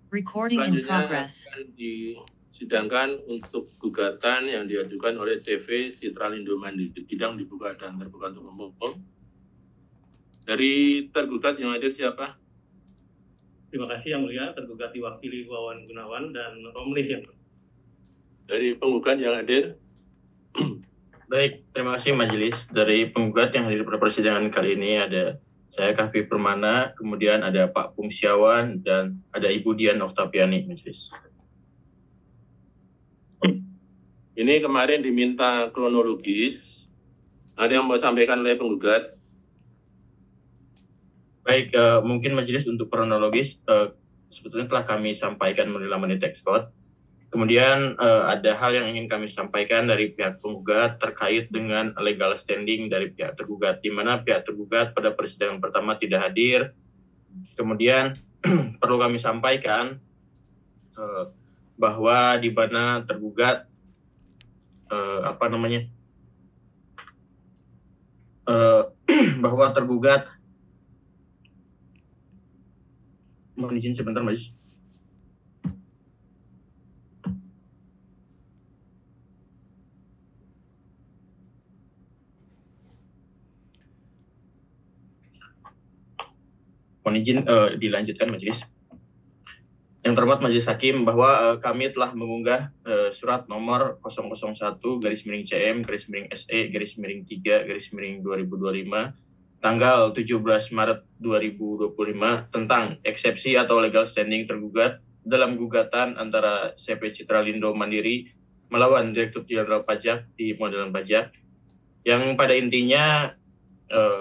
Recording in Selanjutnya progress. akan disidangkan untuk gugatan yang diajukan oleh CV Citralindo Mandiri. Sidang dibuka dan terbuka untuk umum. Dari tergugat yang hadir siapa? Terima kasih Yang Mulia, tergugat diwakili Wawan Gunawan dan Romli. Dari penggugat yang hadir? Baik, terima kasih Majelis. Dari penggugat yang hadir pada persidangan kali ini ada saya Kahfi Permana, kemudian ada Pak Pungsiawan, dan ada Ibu Dian Oktaviani, Majelis. Ini kemarin diminta kronologis. Ada yang mau sampaikan oleh penggugat? Baik, mungkin Majelis untuk kronologis sebetulnya telah kami sampaikan melalui laman text code. Kemudian ada hal yang ingin kami sampaikan dari pihak penggugat terkait dengan legal standing dari pihak tergugat, di mana pihak tergugat pada persidangan pertama tidak hadir. Kemudian perlu kami sampaikan bahwa di mana tergugat bahwa tergugat mohon izin sebentar Majelis. Mohon izin dilanjutkan Majelis. Yang terhormat Majelis Hakim, bahwa kami telah mengunggah surat nomor 001-CM-SE-3-2025 tanggal 17 Maret 2025 tentang eksepsi atau legal standing tergugat dalam gugatan antara CV Citralindo Mandiri melawan Direktur Jenderal Pajak di Pengadilan Pajak, yang pada intinya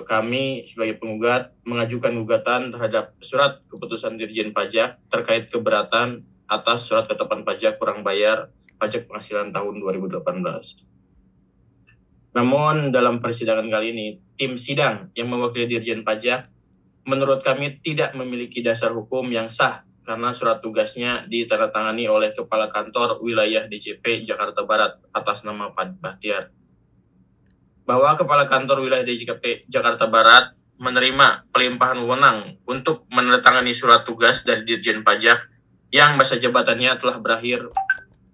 kami sebagai penggugat mengajukan gugatan terhadap surat keputusan Dirjen Pajak terkait keberatan atas surat ketetapan pajak kurang bayar pajak penghasilan tahun 2018. Namun dalam persidangan kali ini, tim sidang yang mewakili Dirjen Pajak menurut kami tidak memiliki dasar hukum yang sah karena surat tugasnya ditandatangani oleh Kepala Kantor Wilayah DJP Jakarta Barat atas nama Pak Bahtiar. Bahwa Kepala Kantor Wilayah DJP Jakarta Barat menerima pelimpahan wewenang untuk menandatangani surat tugas dari Dirjen Pajak yang masa jabatannya telah berakhir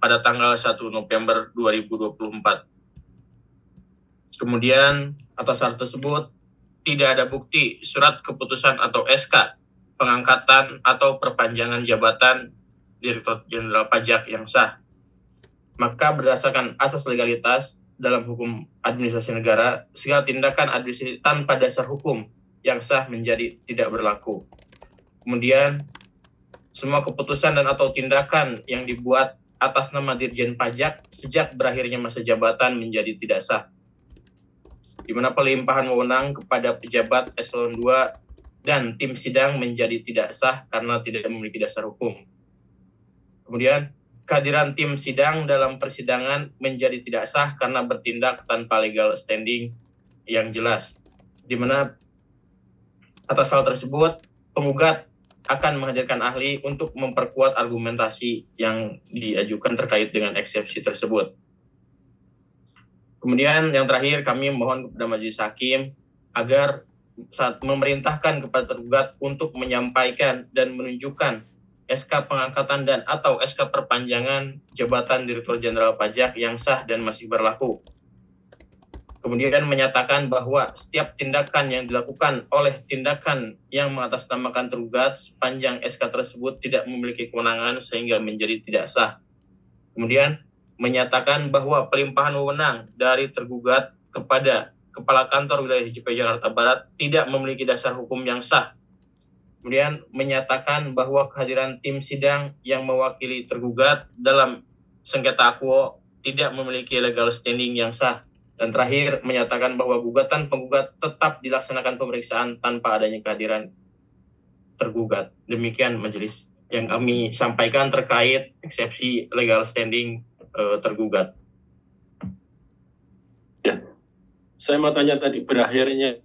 pada tanggal 1 November 2024. Kemudian atas hal tersebut tidak ada bukti surat keputusan atau SK pengangkatan atau perpanjangan jabatan Direktur Jenderal Pajak yang sah. Maka berdasarkan asas legalitas dalam hukum administrasi negara, segala tindakan administrasi tanpa dasar hukum yang sah menjadi tidak berlaku. Kemudian, semua keputusan dan atau tindakan yang dibuat atas nama Dirjen Pajak sejak berakhirnya masa jabatan menjadi tidak sah, di mana pelimpahan wewenang kepada pejabat eselon 2 dan tim sidang menjadi tidak sah karena tidak memiliki dasar hukum. Kemudian, kehadiran tim sidang dalam persidangan menjadi tidak sah karena bertindak tanpa legal standing yang jelas, di mana atas hal tersebut penggugat akan menghadirkan ahli untuk memperkuat argumentasi yang diajukan terkait dengan eksepsi tersebut. Kemudian yang terakhir, kami mohon kepada Majelis Hakim agar saat memerintahkan kepada tergugat untuk menyampaikan dan menunjukkan SK pengangkatan dan atau SK perpanjangan jabatan Direktur Jenderal Pajak yang sah dan masih berlaku. Kemudian menyatakan bahwa setiap tindakan yang dilakukan oleh tindakan yang mengatasnamakan tergugat sepanjang SK tersebut tidak memiliki kewenangan sehingga menjadi tidak sah. Kemudian menyatakan bahwa pelimpahan wewenang dari tergugat kepada Kepala Kantor Wilayah DJP Jakarta Barat tidak memiliki dasar hukum yang sah. Kemudian menyatakan bahwa kehadiran tim sidang yang mewakili tergugat dalam sengketa akuo tidak memiliki legal standing yang sah. Dan terakhir menyatakan bahwa gugatan penggugat tetap dilaksanakan pemeriksaan tanpa adanya kehadiran tergugat. Demikian Majelis yang kami sampaikan terkait eksepsi legal standing tergugat. Ya, saya mau tanya tadi berakhirnya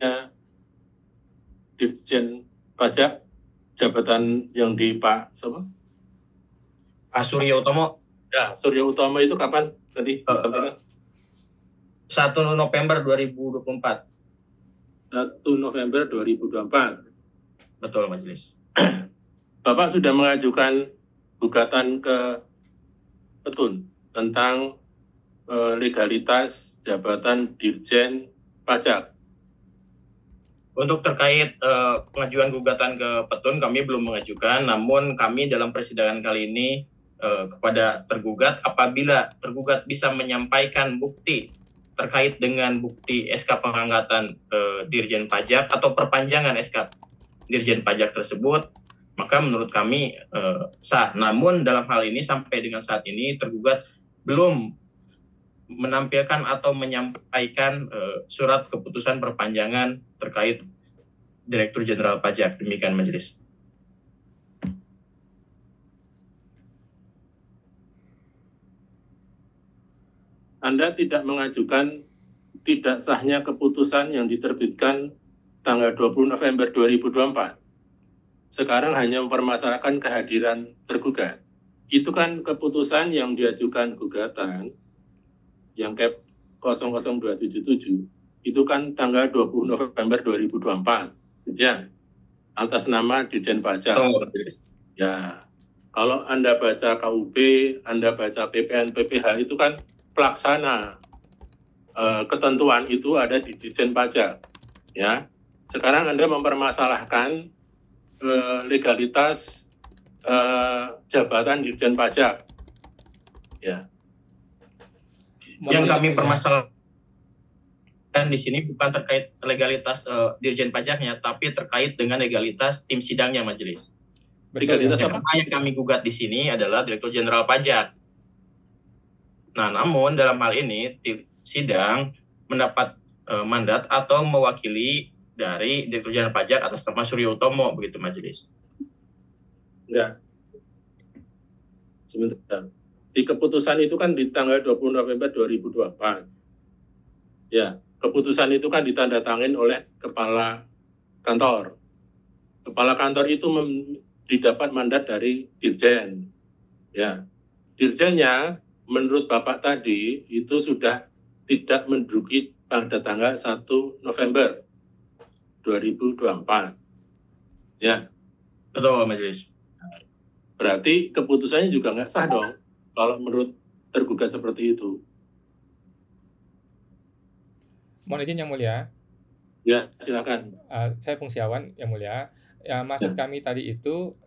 Dirjen Pajak jabatan yang di Pak siapa? Pak Surya Utomo. Ya, Surya Utomo itu kapan tadi disampaikan? 1 November 2024. 1 November 2024. Betul, Majelis. Bapak sudah mengajukan gugatan ke Petun tentang legalitas jabatan Dirjen Pajak. Untuk terkait pengajuan gugatan ke Petun, kami belum mengajukan, namun kami dalam persidangan kali ini kepada tergugat, apabila tergugat bisa menyampaikan bukti terkait dengan bukti SK pengangkatan Dirjen Pajak atau perpanjangan SK Dirjen Pajak tersebut, maka menurut kami sah. Namun dalam hal ini sampai dengan saat ini tergugat belum menampilkan atau menyampaikan surat keputusan perpanjangan terkait Direktur Jenderal Pajak. Demikian majelis. Anda tidak mengajukan tidak sahnya keputusan yang diterbitkan tanggal 20 November 2024. Sekarang hanya mempermasalahkan kehadiran tergugat. Itu kan keputusan yang diajukan gugatan yang Cap 00277 itu kan tanggal 20 November 2024. Ya, atas nama Dirjen Pajak. Ya, kalau Anda baca KUP, Anda baca PPN, PPH itu kan pelaksana ketentuan itu ada di Dirjen Pajak. Ya, sekarang Anda mempermasalahkan legalitas jabatan Dirjen Pajak. Ya. Yang kami permasalahkan di sini bukan terkait legalitas Dirjen Pajaknya, tapi terkait dengan legalitas tim sidangnya majelis. Legalitas apa? Karena yang kami gugat di sini adalah Direktur Jenderal Pajak. Nah, namun dalam hal ini tim sidang mendapat mandat atau mewakili dari Direktur Jenderal Pajak atas nama Suryo Utomo, begitu majelis. Enggak. Sebentar. Di keputusan itu kan di tanggal 20 November 2024. Ya, keputusan itu kan ditandatangani oleh kepala kantor. Kepala kantor itu didapat mandat dari dirjen. Ya, dirjennya menurut Bapak tadi itu sudah tidak menduduki pada tanggal 1 November 2024. Ya. Betul, majelis. Berarti keputusannya juga nggak sah dong, kalau menurut tergugat seperti itu. Mohon izin Yang Mulia. Ya, silakan. Saya Fungsiawan Yang Mulia. Ya, maksud kami tadi itu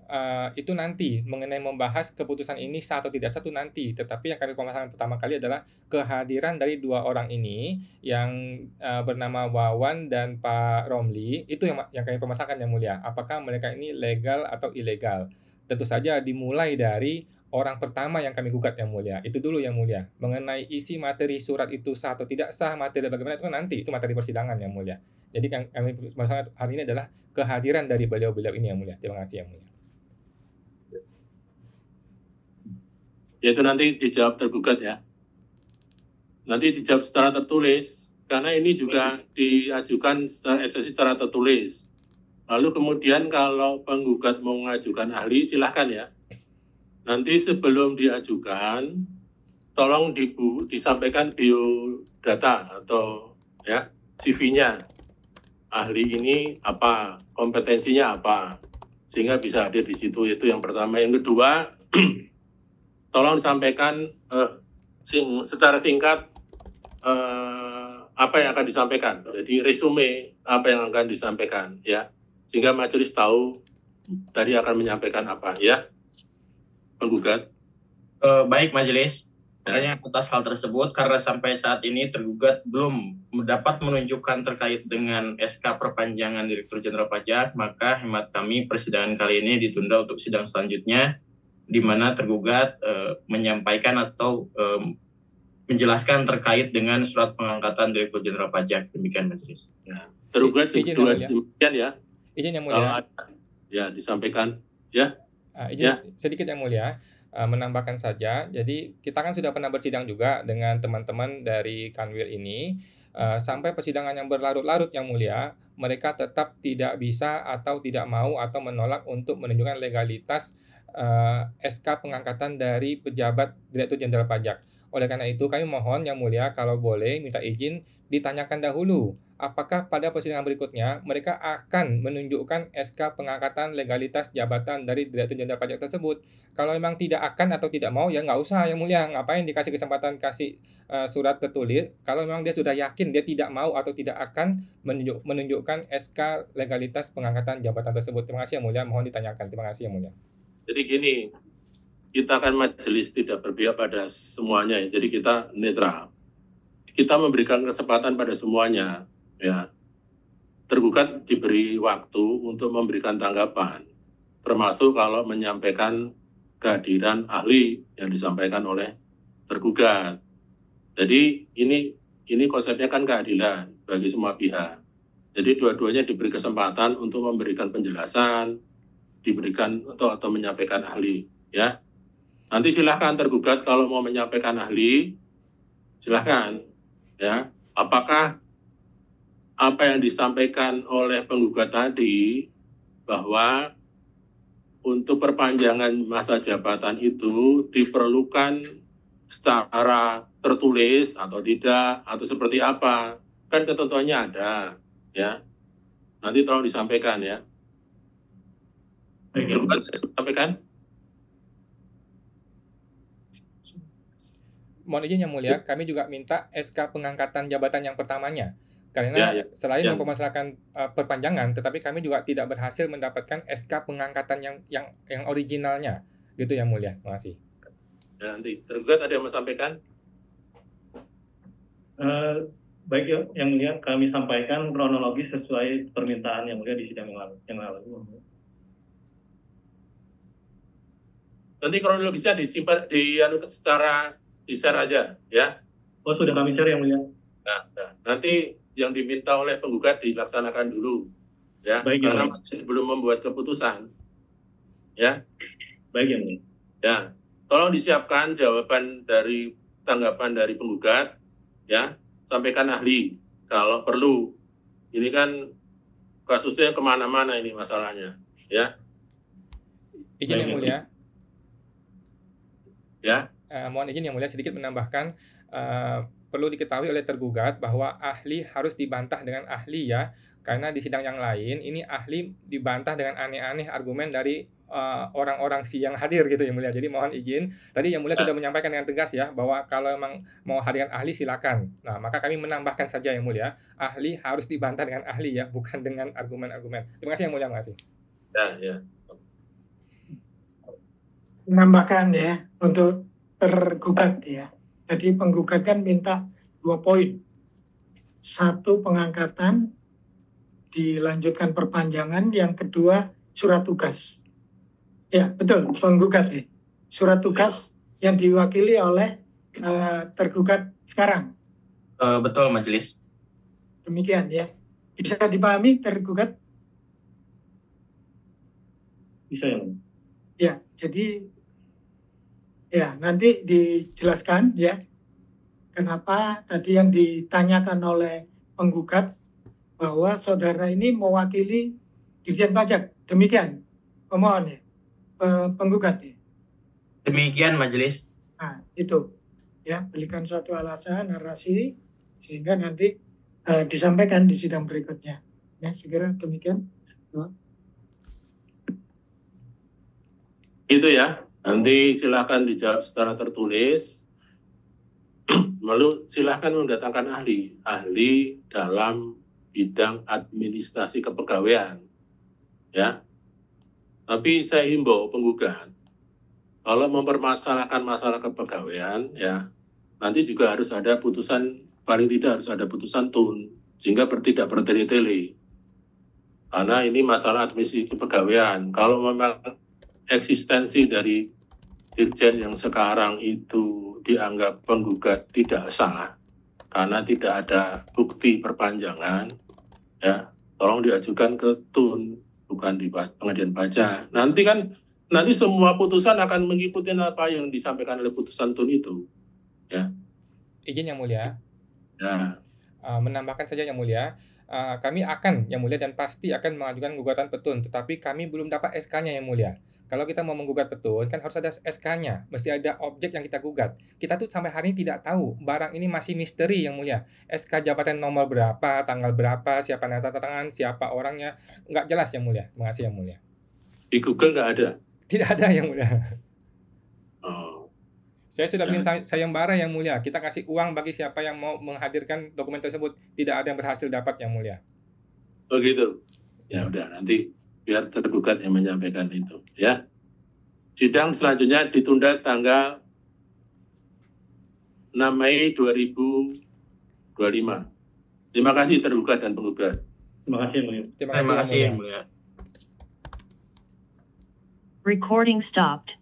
nanti mengenai membahas keputusan ini sah atau tidak sah itu nanti. Tetapi yang kami permasalahkan pertama kali adalah kehadiran dari dua orang ini yang bernama Wawan dan Pak Romli. Itu yang kami permasalahkan Yang Mulia. Apakah mereka ini legal atau ilegal? Tentu saja dimulai dari orang pertama yang kami gugat Yang Mulia. Itu dulu Yang Mulia. Mengenai isi materi surat itu sah atau tidak sah, materi bagaimana itu kan nanti, itu materi persidangan Yang Mulia. Jadi yang kami masalah hari ini adalah kehadiran dari beliau-beliau ini Yang Mulia. Terima kasih Yang Mulia. Itu nanti dijawab tergugat ya. Nanti dijawab secara tertulis, karena ini juga diajukan secara eksepsi secara tertulis. Lalu kemudian kalau penggugat mau mengajukan ahli, silahkan ya. Nanti sebelum diajukan, tolong disampaikan biodata atau ya CV-nya. Ahli ini apa, kompetensinya apa, sehingga bisa hadir di situ. Itu yang pertama. Yang kedua, tolong disampaikan secara singkat apa yang akan disampaikan. Jadi resume apa yang akan disampaikan, ya, sehingga majelis tahu tadi akan menyampaikan apa, ya, penggugat. Baik majelis. Hanya atas hal tersebut, karena sampai saat ini tergugat belum dapat menunjukkan terkait dengan SK perpanjangan Direktur Jenderal Pajak, maka hemat kami persidangan kali ini ditunda untuk sidang selanjutnya, di mana tergugat menyampaikan atau menjelaskan terkait dengan surat pengangkatan Direktur Jenderal Pajak. Demikian majelis. Ya. Tergugat juga demikian ya. Izin Yang Mulia. Ya, disampaikan ya. Izin sedikit Yang Mulia. Menambahkan saja, jadi kita kan sudah pernah bersidang juga dengan teman-teman dari Kanwil ini, sampai persidangan yang berlarut-larut Yang Mulia, mereka tetap tidak bisa atau tidak mau atau menolak untuk menunjukkan legalitas SK pengangkatan dari pejabat Direktur Jenderal Pajak. Oleh karena itu kami mohon Yang Mulia kalau boleh minta izin ditanyakan dahulu, apakah pada persidangan berikutnya mereka akan menunjukkan SK pengangkatan legalitas jabatan dari Direktur Jenderal Pajak tersebut. Kalau memang tidak akan atau tidak mau, ya nggak usah Yang Mulia, ngapain dikasih kesempatan kasih surat tertulis, kalau memang dia sudah yakin dia tidak mau atau tidak akan menunjukkan SK legalitas pengangkatan jabatan tersebut. Terima kasih Yang Mulia, mohon ditanyakan. Terima kasih Yang Mulia. Jadi gini, kita kan majelis tidak berpihak pada semuanya ya, jadi kita netral. Kita memberikan kesempatan pada semuanya, ya. Tergugat diberi waktu untuk memberikan tanggapan, termasuk kalau menyampaikan kehadiran ahli yang disampaikan oleh tergugat. Jadi ini konsepnya kan keadilan bagi semua pihak. Jadi dua-duanya diberi kesempatan untuk memberikan penjelasan, diberikan atau menyampaikan ahli, ya. Nanti silahkan tergugat kalau mau menyampaikan ahli, silahkan, ya. Apakah apa yang disampaikan oleh penggugat tadi bahwa untuk perpanjangan masa jabatan itu diperlukan secara tertulis atau tidak, atau seperti apa? Kan ketentuannya ada, ya. Nanti tolong disampaikan, ya. Baik, Yang Mulia. Sampaikan. Mohon izin Yang Mulia, kami juga minta SK pengangkatan jabatan yang pertamanya. Karena selain mempermasalahkan perpanjangan, tetapi kami juga tidak berhasil mendapatkan SK pengangkatan yang originalnya. Gitu Yang Mulia. Terima kasih. Ya, nanti tergugat ada yang mau sampaikan? Baik ya, Yang Mulia, kami sampaikan kronologis sesuai permintaan Yang Mulia di sidang yang lalu. Nanti kronologisnya disimpan secara di-share aja, ya. Oh, sudah kami share Yang Mulia. Nah, nanti yang diminta oleh penggugat dilaksanakan dulu, ya. Baik, karena masih sebelum membuat keputusan, ya. Baik Yang Mulia. Ya, tolong disiapkan jawaban dari tanggapan dari penggugat, ya. Sampaikan ahli kalau perlu. Ini kan kasusnya kemana-mana ini masalahnya, ya. Izin Yang Mulia. Ya. Mohon izin Yang Mulia sedikit menambahkan, perlu diketahui oleh tergugat bahwa ahli harus dibantah dengan ahli, ya. Karena di sidang yang lain ini ahli dibantah dengan aneh-aneh argumen dari orang-orang yang hadir gitu Yang Mulia. Jadi mohon izin, tadi Yang Mulia sudah menyampaikan dengan tegas ya bahwa kalau memang mau hadirkan ahli silakan. Nah, maka kami menambahkan saja Yang Mulia, ahli harus dibantah dengan ahli ya, bukan dengan argumen-argumen. Terima kasih Yang Mulia, terima kasih. Ya. Menambahkan ya untuk tergugat ya. Jadi penggugat kan minta 2 poin. 1 pengangkatan, dilanjutkan perpanjangan, yang kedua surat tugas. Ya betul, penggugat ya. Surat tugas yang diwakili oleh tergugat sekarang. Betul majelis. Demikian ya. Bisa dipahami tergugat? Bisa ya. Ya, jadi ya nanti dijelaskan ya kenapa tadi yang ditanyakan oleh penggugat bahwa saudara ini mewakili Dirjen Pajak. Demikian pemohon ya, penggugat ya. Demikian majelis. Nah, itu ya, berikan suatu alasan narasi sehingga nanti disampaikan di sidang berikutnya. Ya, segera demikian. Itu ya. Nanti silakan dijawab secara tertulis. Lalu silakan mendatangkan ahli dalam bidang administrasi kepegawaian, ya. Tapi saya himbau penggugat, kalau mempermasalahkan masalah kepegawaian, ya, nanti juga harus ada putusan, paling tidak harus ada putusan tun, sehingga tidak bertele-tele. Karena ini masalah administrasi kepegawaian. Kalau memang eksistensi dari dirjen yang sekarang itu dianggap penggugat tidak sah karena tidak ada bukti perpanjangan, ya, tolong diajukan ke tun, bukan di pengadilan pajak. Nanti semua putusan akan mengikuti apa yang disampaikan oleh putusan tun itu, ya. Izin Yang Mulia. Ya. Menambahkan saja Yang Mulia, kami akan Yang Mulia dan pasti akan mengajukan gugatan petun, tetapi kami belum dapat SK-nya Yang Mulia. Kalau kita mau menggugat petun, kan harus ada SK-nya, mesti ada objek yang kita gugat. Kita tuh sampai hari ini tidak tahu, barang ini masih misteri Yang Mulia. SK jabatan nomor berapa, tanggal berapa, siapa nata tangan, siapa orangnya, nggak jelas Yang Mulia. Terima kasih Yang Mulia. Di Google nggak ada. Tidak ada Yang Mulia. Oh, Saya sudah bikin sayembara Yang Mulia. Kita kasih uang bagi siapa yang mau menghadirkan dokumen tersebut. Tidak ada yang berhasil dapat Yang Mulia. oh gitu. Ya udah, nanti biar tergugat yang menyampaikan itu. Ya. Sidang selanjutnya ditunda tanggal 6 Mei 2025. Terima kasih tergugat dan penggugat. Terima kasih Yang Mulia. Terima Terima kasih kasih Yang Yang Mulia. Mulia. Recording stopped.